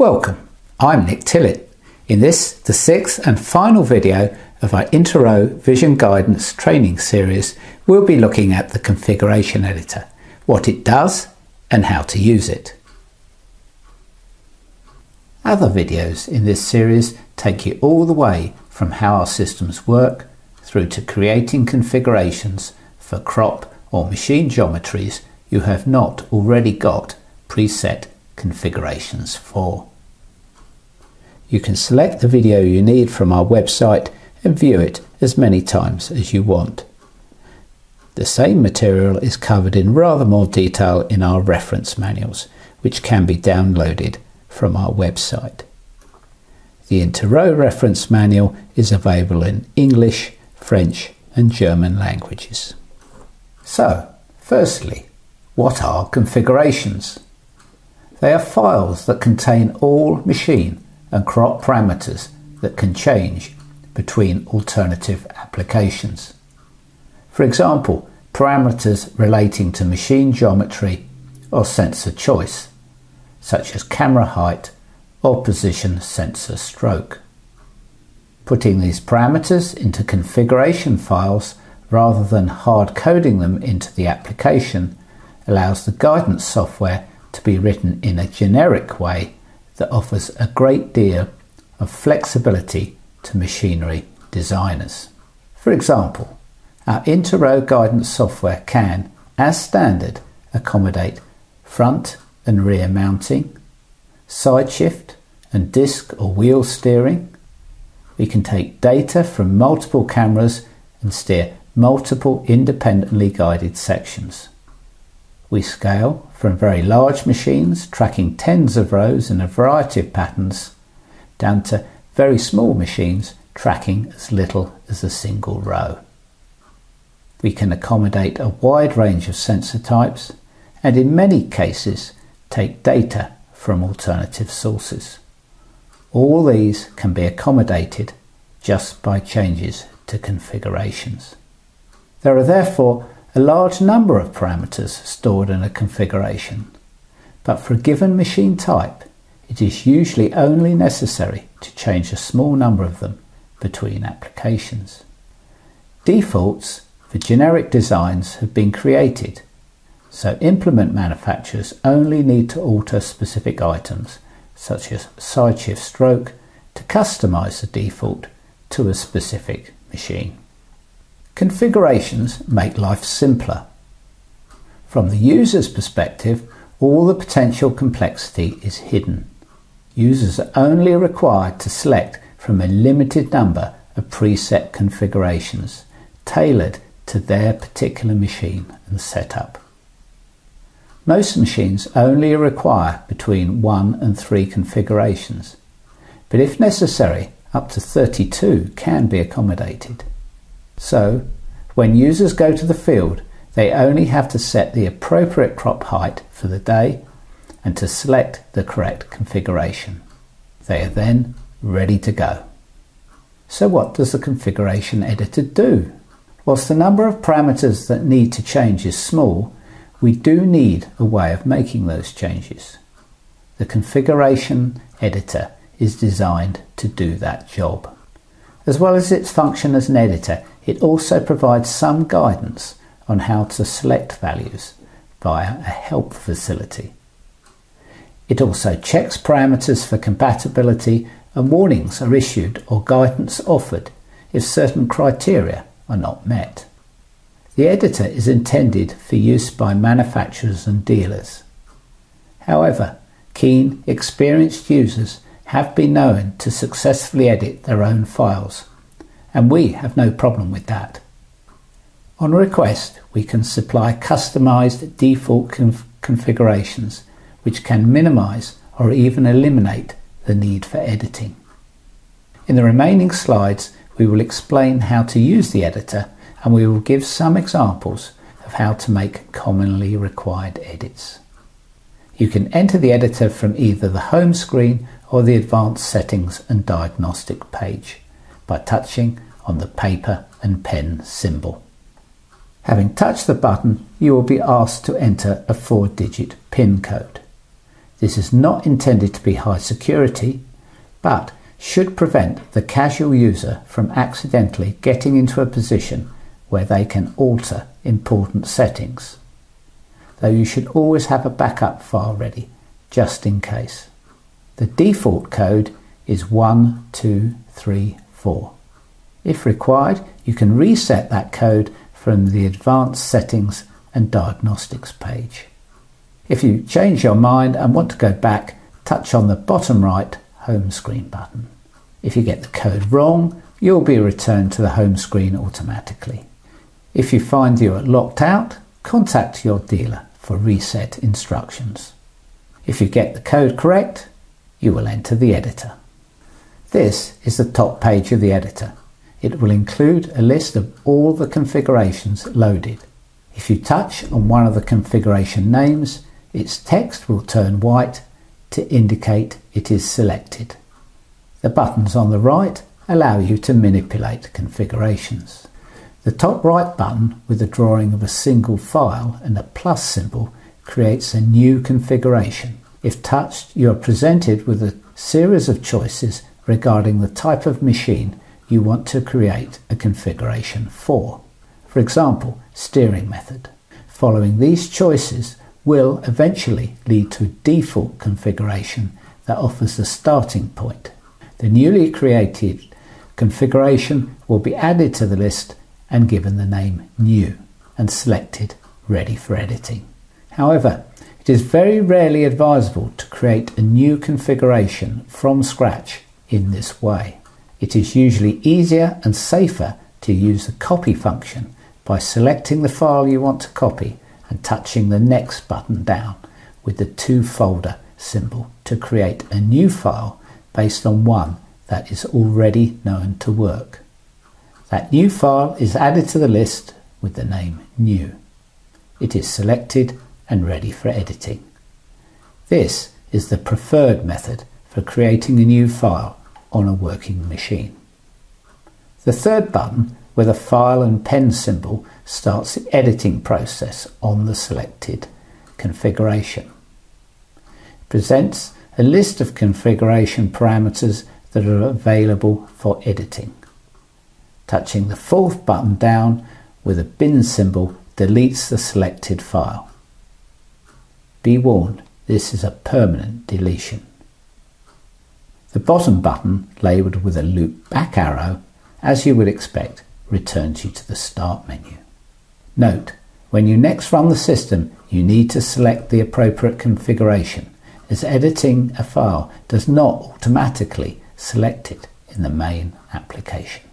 Welcome, I'm Nick Tillett. In this, the sixth and final video of our Inter-Row Vision Guidance training series, we'll be looking at the configuration editor, what it does and how to use it. Other videos in this series take you all the way from how our systems work through to creating configurations for crop or machine geometries you have not already got preset configurations for. You can select the video you need from our website and view it as many times as you want. The same material is covered in rather more detail in our reference manuals, which can be downloaded from our website. The Inter-Row reference manual is available in English, French and German languages. So, firstly, what are configurations? They are files that contain all machine and crop parameters that can change between alternative applications. For example, parameters relating to machine geometry or sensor choice, such as camera height or position sensor stroke. Putting these parameters into configuration files rather than hard coding them into the application allows the guidance software to be written in a generic way that offers a great deal of flexibility to machinery designers. For example, our Inter-Row guidance software can, as standard, accommodate front and rear mounting, side shift and disc or wheel steering. We can take data from multiple cameras and steer multiple independently guided sections. We scale from very large machines tracking tens of rows in a variety of patterns down to very small machines tracking as little as a single row. We can accommodate a wide range of sensor types and in many cases take data from alternative sources. All these can be accommodated just by changes to configurations. There are therefore a large number of parameters stored in a configuration, but for a given machine type, it is usually only necessary to change a small number of them between applications. Defaults for generic designs have been created, so implement manufacturers only need to alter specific items, such as side shift stroke, to customize the default to a specific machine. Configurations make life simpler. From the user's perspective, all the potential complexity is hidden. Users are only required to select from a limited number of preset configurations tailored to their particular machine and setup. Most machines only require between 1 and 3 configurations, but if necessary, up to 32 can be accommodated. So, when users go to the field, they only have to set the appropriate crop height for the day and to select the correct configuration. They are then ready to go. So what does the configuration editor do? Whilst the number of parameters that need to change is small, we do need a way of making those changes. The configuration editor is designed to do that job. As well as its function as an editor, it also provides some guidance on how to select values via a help facility. It also checks parameters for compatibility and warnings are issued or guidance offered if certain criteria are not met. The editor is intended for use by manufacturers and dealers. However, keen, experienced users have been known to successfully edit their own files, and we have no problem with that. On request, we can supply customized default configurations which can minimize or even eliminate the need for editing. In the remaining slides, we will explain how to use the editor and we will give some examples of how to make commonly required edits. You can enter the editor from either the home screen or the advanced settings and diagnostic page by touching on the paper and pen symbol. Having touched the button, you will be asked to enter a 4-digit PIN code. This is not intended to be high security, but should prevent the casual user from accidentally getting into a position where they can alter important settings, though you should always have a backup file ready, just in case. The default code is 1234. If required, you can reset that code from the Advanced Settings and Diagnostics page. If you change your mind and want to go back, touch on the bottom right home screen button. If you get the code wrong, you'll be returned to the home screen automatically. If you find you are locked out, contact your dealer for reset instructions. If you get the code correct, you will enter the editor. This is the top page of the editor. It will include a list of all the configurations loaded. If you touch on one of the configuration names, its text will turn white to indicate it is selected. The buttons on the right allow you to manipulate configurations. The top right button with the drawing of a single file and a plus symbol creates a new configuration. If touched, you are presented with a series of choices regarding the type of machine you want to create a configuration for. For example, steering method. Following these choices will eventually lead to a default configuration that offers a starting point. The newly created configuration will be added to the list and given the name New and selected Ready for Editing. However, it is very rarely advisable to create a new configuration from scratch in this way. It is usually easier and safer to use the copy function by selecting the file you want to copy and touching the next button down with the to folder symbol to create a new file based on one that is already known to work. That new file is added to the list with the name New. It is selected and ready for editing. This is the preferred method for creating a new file on a working machine. The third button with a file and pen symbol starts the editing process on the selected configuration. It presents a list of configuration parameters that are available for editing. Touching the fourth button down with a bin symbol deletes the selected file. Be warned, this is a permanent deletion. The bottom button, labelled with a loop back arrow, as you would expect, returns you to the Start menu. Note, when you next run the system, you need to select the appropriate configuration, as editing a file does not automatically select it in the main application.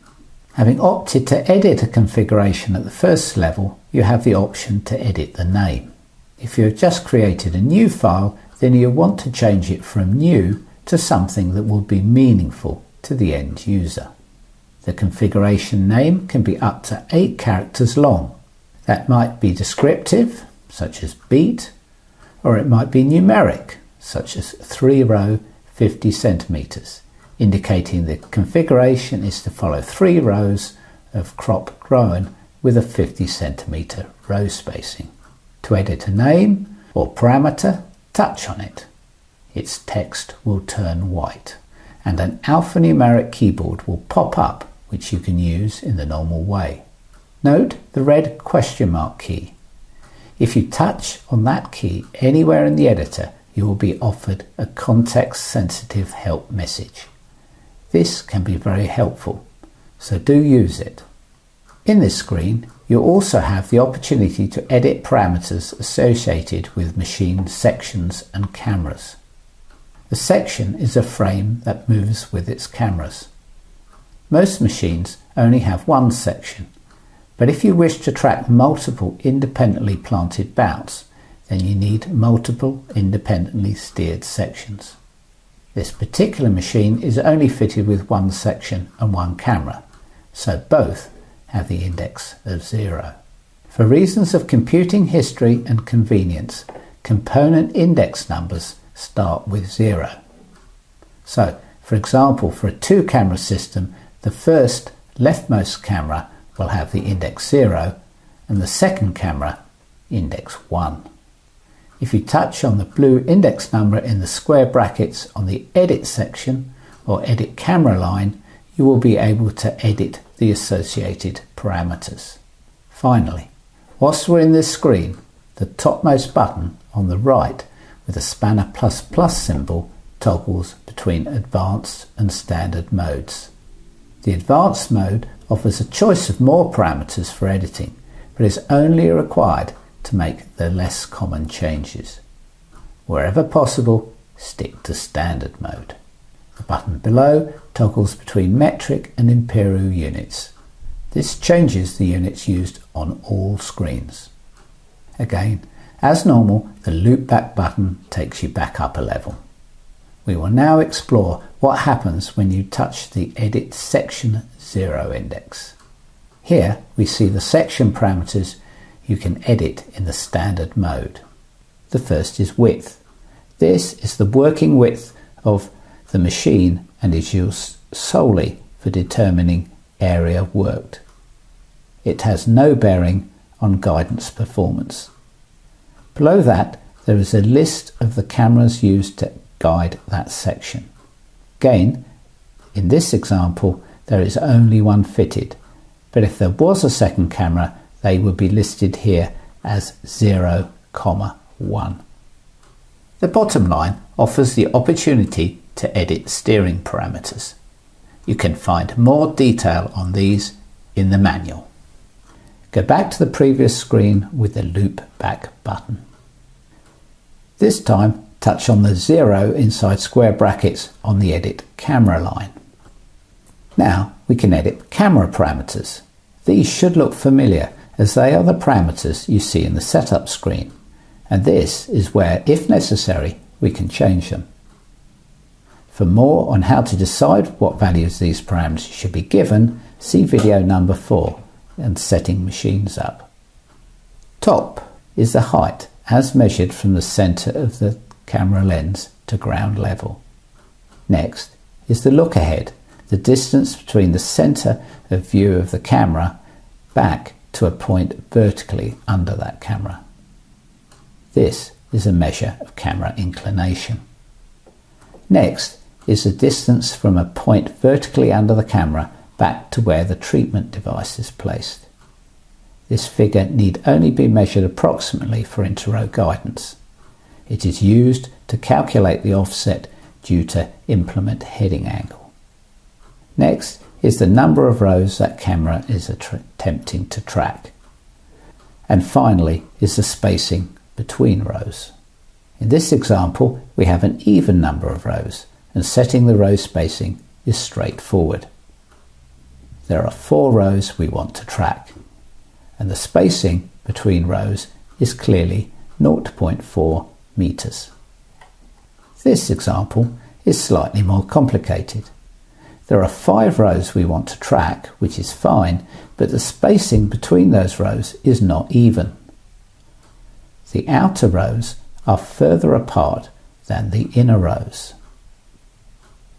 Having opted to edit a configuration at the first level, you have the option to edit the name. If you have just created a new file, then you want to change it from new to something that will be meaningful to the end user. The configuration name can be up to 8 characters long. That might be descriptive, such as beat, or it might be numeric, such as 3-row 50 centimeters, indicating the configuration is to follow 3 rows of crop grown with a 50 centimeter row spacing. To edit a name or parameter, touch on it. Its text will turn white, and an alphanumeric keyboard will pop up, which you can use in the normal way. Note the red question mark key. If you touch on that key anywhere in the editor, you will be offered a context-sensitive help message. This can be very helpful, so do use it. In this screen, you also have the opportunity to edit parameters associated with machine sections and cameras. The section is a frame that moves with its cameras. Most machines only have one section, but if you wish to track multiple independently planted bouts, then you need multiple independently steered sections. This particular machine is only fitted with one section and one camera, so both have the index of 0. For reasons of computing history and convenience, component index numbers start with 0. So, for example, for a 2-camera system, the first leftmost camera will have the index 0 and the second camera index 1. If you touch on the blue index number in the square brackets on the Edit section or Edit Camera line, you will be able to edit the associated parameters. Finally, whilst we're in this screen, the topmost button on the right with a spanner ++ symbol toggles between advanced and standard modes. The advanced mode offers a choice of more parameters for editing, but is only required to make the less common changes. Wherever possible, stick to standard mode. The button below toggles between metric and imperial units. This changes the units used on all screens. Again, as normal, the loop back button takes you back up a level. We will now explore what happens when you touch the Edit Section 0 index. Here we see the section parameters you can edit in the standard mode. The first is width. This is the working width of the machine and is used solely for determining area worked. It has no bearing on guidance performance. Below that, there is a list of the cameras used to guide that section. Again, in this example, there is only one fitted, but if there was a second camera, they would be listed here as 0,1. The bottom line offers the opportunity to edit steering parameters. You can find more detail on these in the manual. Go back to the previous screen with the loop back button. This time, touch on the 0 inside square brackets on the Edit Camera line. Now we can edit camera parameters. These should look familiar as they are the parameters you see in the setup screen, and this is where, if necessary, we can change them. For more on how to decide what values these parameters should be given, see video number 4 and setting machines up. Top is the height as measured from the center of the camera lens to ground level. Next is the look ahead, the distance between the center of view of the camera back to a point vertically under that camera. This is a measure of camera inclination. Next is the distance from a point vertically under the camera back to where the treatment device is placed. This figure need only be measured approximately for inter-row guidance. It is used to calculate the offset due to implement heading angle. Next is the number of rows that camera is attempting to track. And finally is the spacing between rows. In this example, we have an even number of rows, and setting the row spacing is straightforward. There are 4 rows we want to track, and the spacing between rows is clearly 0.4 meters. This example is slightly more complicated. There are 5 rows we want to track, which is fine, but the spacing between those rows is not even. The outer rows are further apart than the inner rows.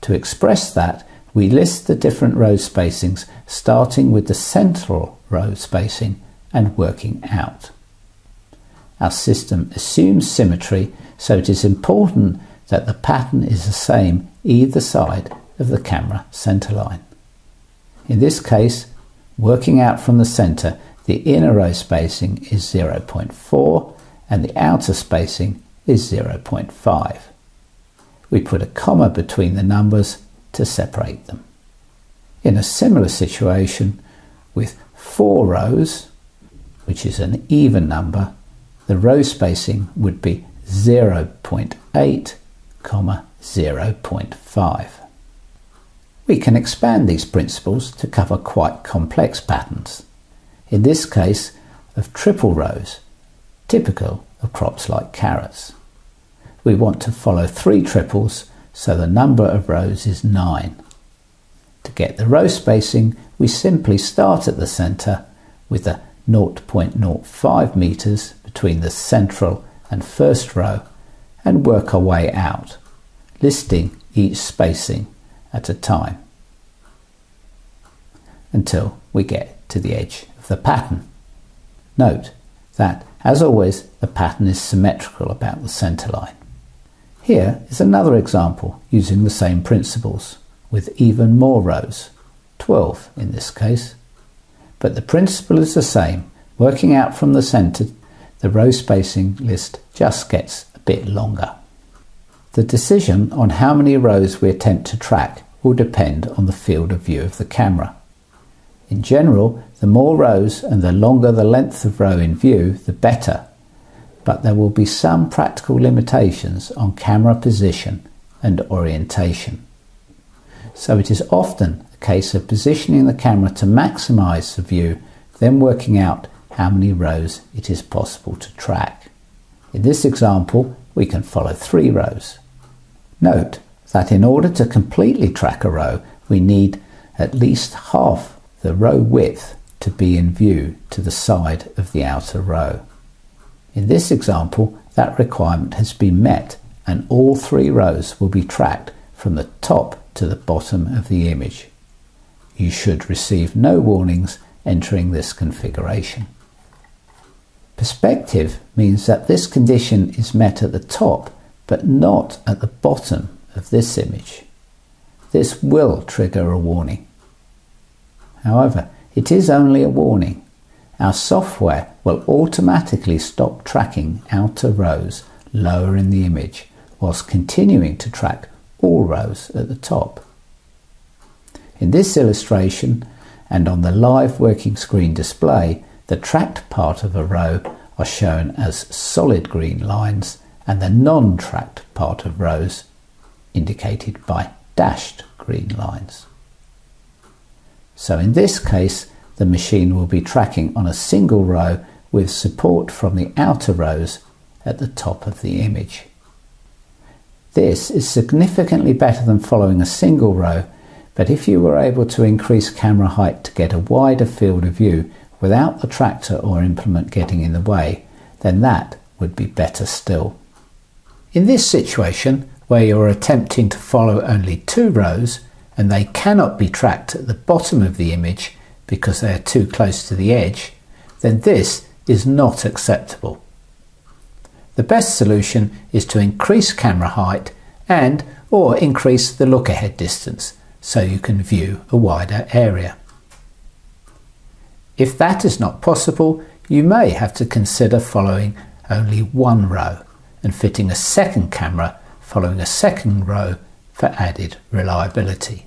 To express that, we list the different row spacings starting with the central row spacing and working out. Our system assumes symmetry, so it is important that the pattern is the same either side of the camera center line. In this case, working out from the center, the inner row spacing is 0.4 and the outer spacing is 0.5. We put a comma between the numbers to separate them. In a similar situation with 4 rows, which is an even number, the row spacing would be 0.8, 0.5. We can expand these principles to cover quite complex patterns, in this case of triple rows, typical of crops like carrots. We want to follow 3 triples, so the number of rows is 9. To get the row spacing, we simply start at the center with a 0.05 meters between the central and first row and work our way out, listing each spacing at a time until we get to the edge of the pattern. Note that As always, the pattern is symmetrical about the centre line. Here is another example using the same principles, with even more rows, 12 in this case. But the principle is the same. Working out from the centre, the row spacing list just gets a bit longer. The decision on how many rows we attempt to track will depend on the field of view of the camera. In general, the more rows and the longer the length of row in view, the better. But there will be some practical limitations on camera position and orientation. So it is often a case of positioning the camera to maximise the view, then working out how many rows it is possible to track. In this example, we can follow 3 rows. Note that in order to completely track a row, we need at least half the row width to be in view to the side of the outer row. In this example, that requirement has been met and all 3 rows will be tracked from the top to the bottom of the image. You should receive no warnings entering this configuration. Perspective means that this condition is met at the top but not at the bottom of this image. This will trigger a warning. However, it is only a warning. Our software will automatically stop tracking outer rows lower in the image whilst continuing to track all rows at the top. In this illustration and on the live working screen display, the tracked part of a row are shown as solid green lines and the non-tracked part of rows indicated by dashed green lines. So in this case, the machine will be tracking on a single row with support from the outer rows at the top of the image. This is significantly better than following a single row, but if you were able to increase camera height to get a wider field of view without the tractor or implement getting in the way, then that would be better still. In this situation, where you're attempting to follow only 2 rows and they cannot be tracked at the bottom of the image because they are too close to the edge, then this is not acceptable. The best solution is to increase camera height or increase the look-ahead distance so you can view a wider area. If that is not possible, you may have to consider following only 1 row and fitting a second camera following a second row for added reliability.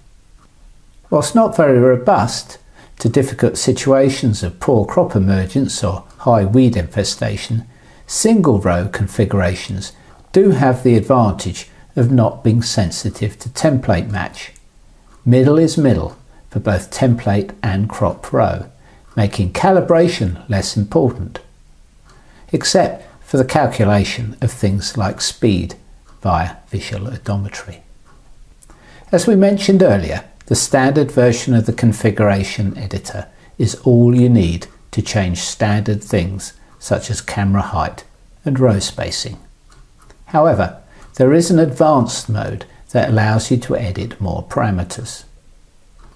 Whilst not very robust to difficult situations of poor crop emergence or high weed infestation, single row configurations do have the advantage of not being sensitive to template match. Middle is middle for both template and crop row, making calibration less important, except for the calculation of things like speed via visual odometry. As we mentioned earlier, the standard version of the configuration editor is all you need to change standard things such as camera height and row spacing. However, there is an advanced mode that allows you to edit more parameters.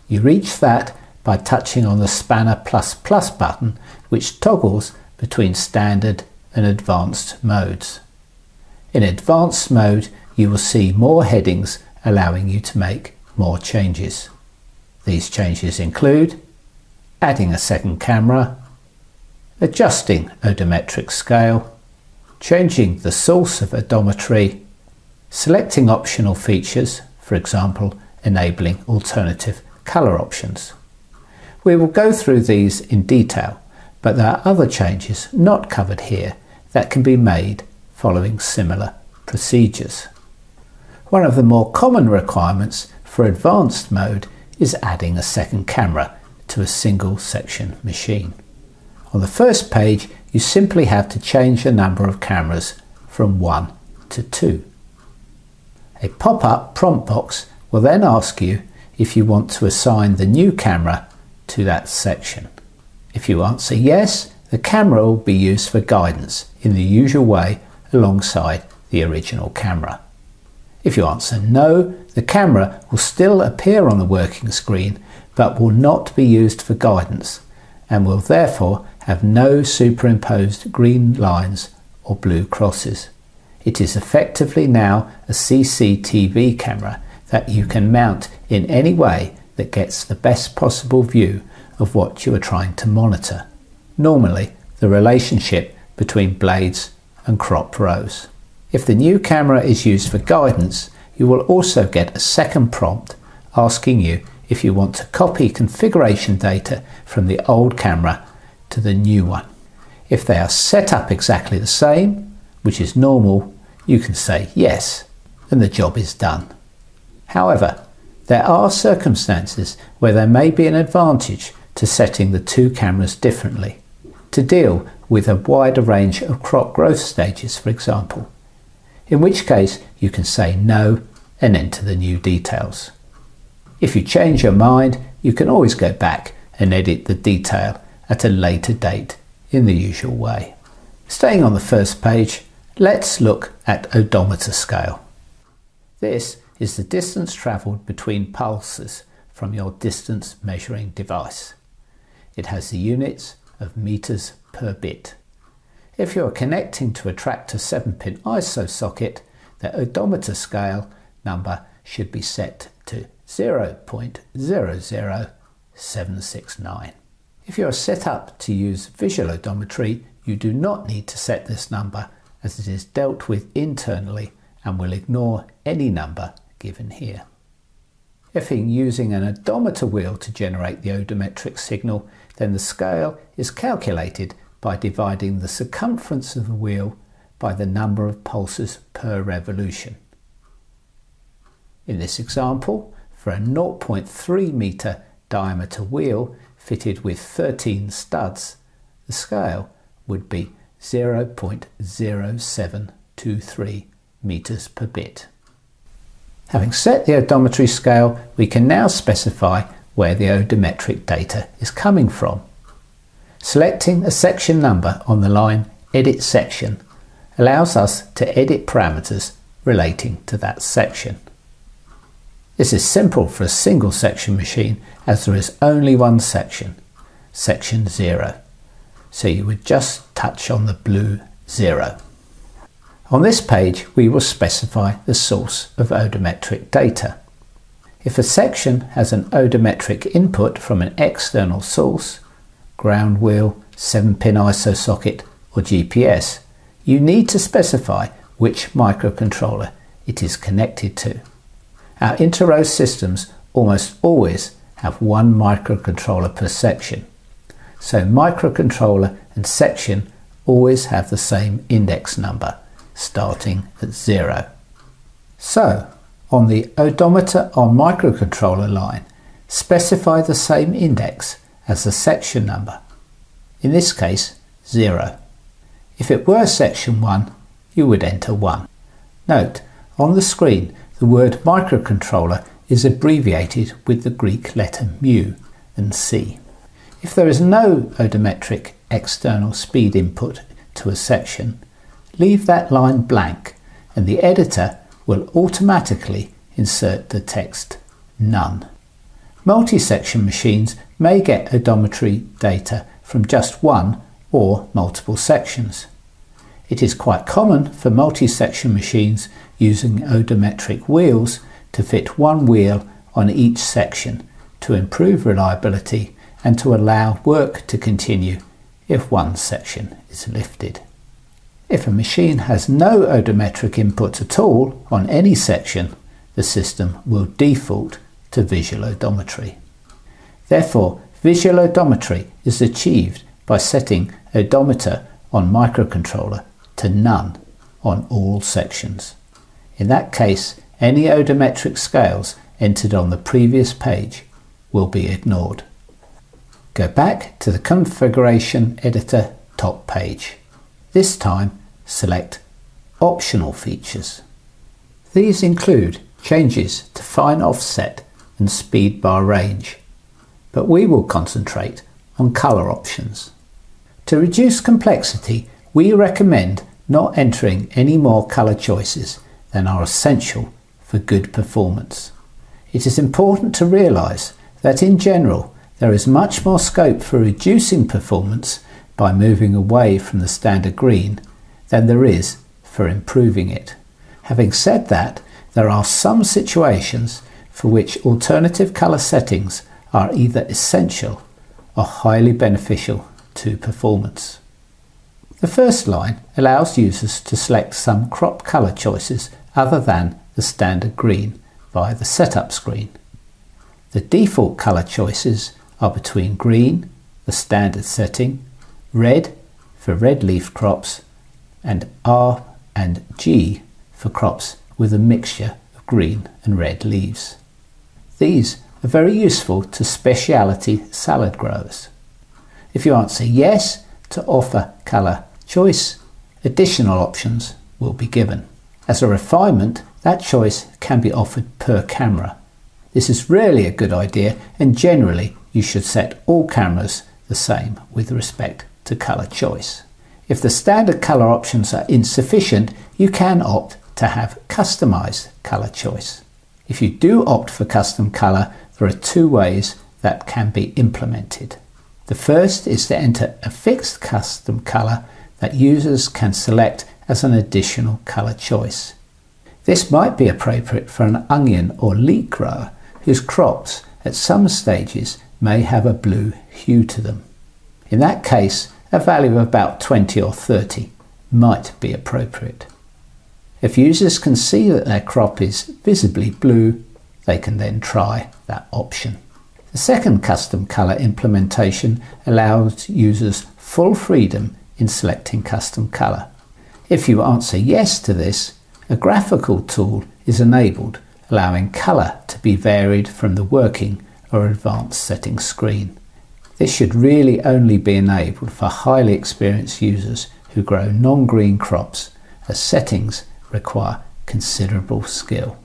You reach that by touching on the Spanner ++ button, which toggles between standard and advanced modes. In advanced mode, you will see more headings allowing you to make more changes. These changes include adding a second camera, adjusting odometric scale, changing the source of odometry, selecting optional features, for example, enabling alternative colour options. We will go through these in detail, but there are other changes not covered here that can be made following similar procedures. One of the more common requirements for advanced mode is adding a second camera to a single section machine. On the first page, you simply have to change the number of cameras from 1 to 2. A pop-up prompt box will then ask you if you want to assign the new camera to that section. If you answer yes, the camera will be used for guidance in the usual way alongside the original camera. If you answer no, the camera will still appear on the working screen but will not be used for guidance and will therefore have no superimposed green lines or blue crosses. It is effectively now a CCTV camera that you can mount in any way that gets the best possible view of what you are trying to monitor, normally the relationship between blades and crop rows. If the new camera is used for guidance, you will also get a second prompt asking you if you want to copy configuration data from the old camera to the new one. If they are set up exactly the same, which is normal, you can say yes, and the job is done. However, there are circumstances where there may be an advantage to setting the two cameras differently, to deal with a wider range of crop growth stages, for example, in which case you can say no and enter the new details. If you change your mind, you can always go back and edit the detail at a later date in the usual way. Staying on the first page, let's look at odometer scale. This is the distance travelled between pulses from your distance measuring device. It has the units of meters per bit. If you are connecting to a tractor 7-pin ISO socket, the odometer scale number should be set to 0.00769. If you are set up to use visual odometry, you do not need to set this number, as it is dealt with internally and will ignore any number given here. If using an odometer wheel to generate the odometric signal, then the scale is calculated by dividing the circumference of the wheel by the number of pulses per revolution. In this example, for a 0.3 meter diameter wheel fitted with 13 studs, the scale would be 0.0723 meters per bit. Having set the odometry scale, we can now specify where the odometric data is coming from. Selecting a section number on the line Edit Section allows us to edit parameters relating to that section. This is simple for a single section machine, as there is only one section, section 0. So you would just touch on the blue 0. On this page, we will specify the source of odometric data. If a section has an odometric input from an external source, ground wheel, 7-pin ISO socket or GPS, you need to specify which microcontroller it is connected to. Our inter-row systems almost always have one microcontroller per section, so microcontroller and section always have the same index number, starting at 0. So, on the odometer on microcontroller line, specify the same index as the section number, in this case 0. If it were section 1, you would enter 1. Note, on the screen the word microcontroller is abbreviated with the Greek letter mu and C. If there is no odometric external speed input to a section, leave that line blank and the editor will automatically insert the text none. Multi-section machines may get odometry data from just one or multiple sections. It is quite common for multi-section machines using odometric wheels to fit one wheel on each section to improve reliability and to allow work to continue if one section is lifted. If a machine has no odometric input at all on any section, the system will default to visual odometry. Therefore, visual odometry is achieved by setting odometer on microcontroller to none on all sections. In that case, any odometric scales entered on the previous page will be ignored. Go back to the Configuration Editor top page. This time, select Optional Features. These include changes to fine offset and speed bar range, but we will concentrate on colour options. To reduce complexity, we recommend not entering any more colour choices than are essential for good performance. It is important to realise that in general there is much more scope for reducing performance by moving away from the standard green than there is for improving it. Having said that, there are some situations for which alternative colour settings are either essential or highly beneficial to performance. The first line allows users to select some crop colour choices other than the standard green via the setup screen. The default colour choices are between green, the standard setting, red for red leaf crops, and R and G for crops with a mixture of green and red leaves. These are very useful to specialty salad growers. If you answer yes to offer colour choice, additional options will be given. As a refinement, that choice can be offered per camera. This is rarely a good idea, and generally you should set all cameras the same with respect to colour choice. If the standard colour options are insufficient, you can opt to have customised colour choice. If you do opt for custom colour, there are two ways that can be implemented. The first is to enter a fixed custom colour that users can select as an additional colour choice. This might be appropriate for an onion or leek grower whose crops at some stages may have a blue hue to them. In that case, a value of about 20 or 30 might be appropriate. If users can see that their crop is visibly blue, they can then try that option. The second custom colour implementation allows users full freedom in selecting custom colour. If you answer yes to this, a graphical tool is enabled, allowing colour to be varied from the working or advanced settings screen. This should really only be enabled for highly experienced users who grow non-green crops, as settings require considerable skill.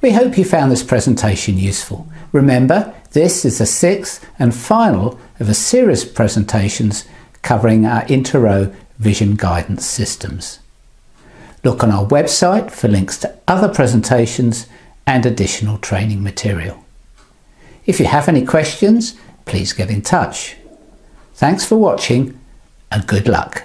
We hope you found this presentation useful. Remember, this is the sixth and final of a series of presentations covering our inter-row vision guidance systems. Look on our website for links to other presentations and additional training material. If you have any questions, please get in touch. Thanks for watching and good luck.